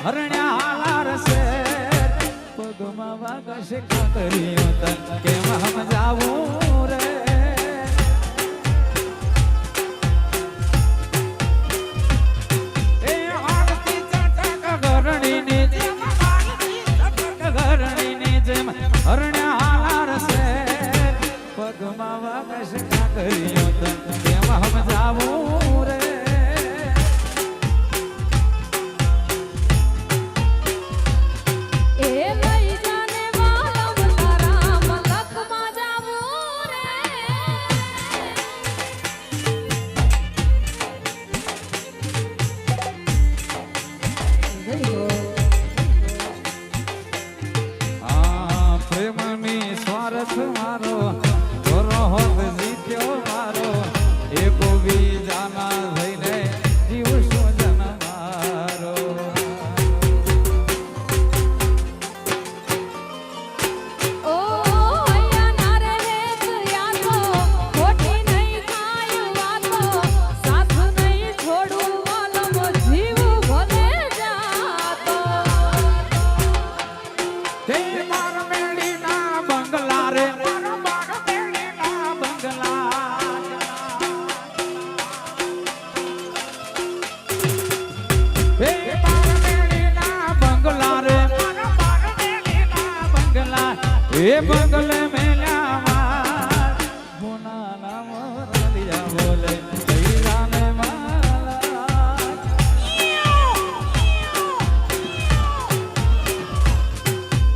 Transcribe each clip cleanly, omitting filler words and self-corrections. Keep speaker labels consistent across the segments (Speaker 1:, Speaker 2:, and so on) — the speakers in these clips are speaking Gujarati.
Speaker 1: હરણ્યા હાલાર છે પગમાં વાગશ કાકરીઓ તન કેમ સમજાવું રે એ આરતી ચટક ઘરણીની જેમ ઘરણીની જેમ હરણ્યા હાલાર છે પગમાં વાગશ કાકરીઓ તન કેમ સમજાવું રે મારો ધોરો હોત જીત્યો મારો એકો બીજાના થઈને જીવશું જન મારો
Speaker 2: ઓ હૈયા ના રે યાદો ખોટી નહીં કાય વાતો સાથ નહીં છોડું વાલમો જીવ ભલે જાતો
Speaker 1: તે માર મેળીના બંગલા રે મારો માર મેળીના બંગલા એ માર મેળીના બંગલા રે મારો માર મેળીના બંગલા એ બંગલે મેલ્યા માર બોના નામ રલિયા બોલે કઈરાને માલા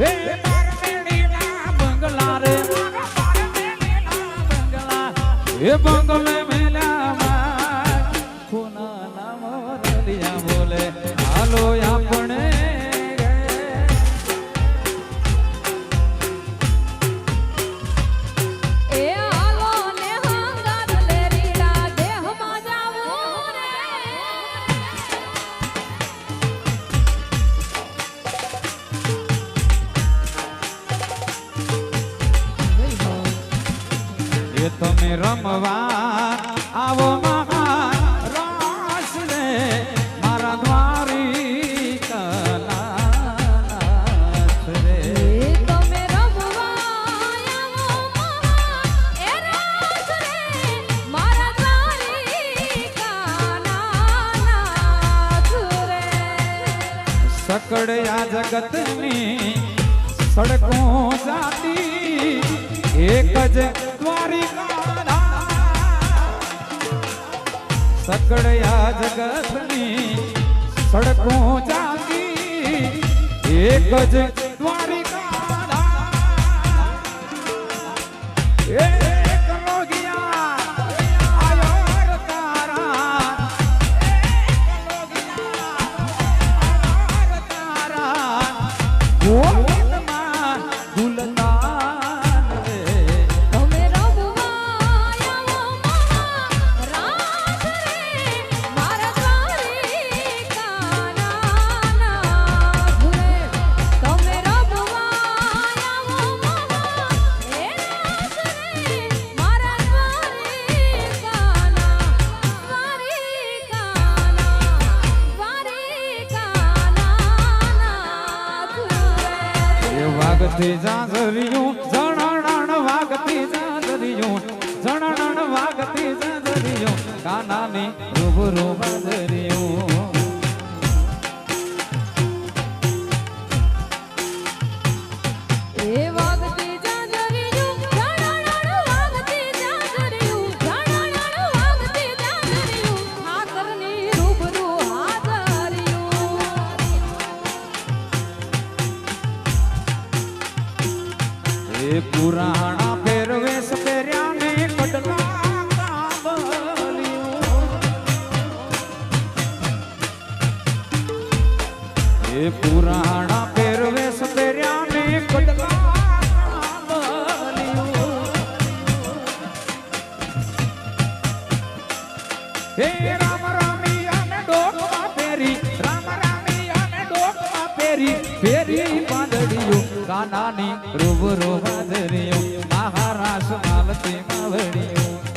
Speaker 1: એ માર મેળીના બંગલા રે મારો માર મેળીના બંગલા એ બંગલે મેલ્યા માર બોના નામ રલિયા બોલે હાલો આપણે
Speaker 2: એ હાલો ને હંગાત લે રીડા દેહમાં જાવું રે
Speaker 1: એ તમે રમવા આવો મહાન રાસ રે મારા દ્વારિકાનાથ રે
Speaker 2: એ તમે રમવા આવો મહાન એ રાસ રે મારા દ્વારિકાના નાથ રે
Speaker 1: સકડયા જગતની સડકો જાતી એક જ સકડયા જગતની સડકો જાતી એક જ દ્વારિકા એક લોગિયા આયો તારા એક લોગિયા તારા ગોવિંદમાં ગુલતાન રે
Speaker 2: તમે રમવા આવો મહાન રાસ રે મારા દ્વારિકાના નાથ રે તમે રમવા આવો મહાન એ રાસ રે મારા દ્વારિકાના નાથ રે
Speaker 1: એ વાગતી જાજરિયું જણણ વાગતી જાજરિયું જણણ વાગતી જાજરિયું કાનાની રૂબરૂ બાજરિયું
Speaker 2: એ વાગતી જાજરિયું જાણણ વાગતી જાજરિયું જાણણ વાગતી જાજરિયું ઠાકરની રૂબરૂ હાજરિયું
Speaker 1: એ પુરાણા પહેરવેશ પહેર્યા ને કડલા કાંબલિયું એ પુરાણા પહેરવેશ પહેર્યા ને કડલા કાંબલિયું હે રામ રામિયા ને ડોકમાં પહેરી રામ રામિયા ને ડોકમાં પહેરી ફેરી પાંદડિયું કાનાની રૂબરૂ હાજરિયું મહારાષ્ટ્ર માલતી માવડિયું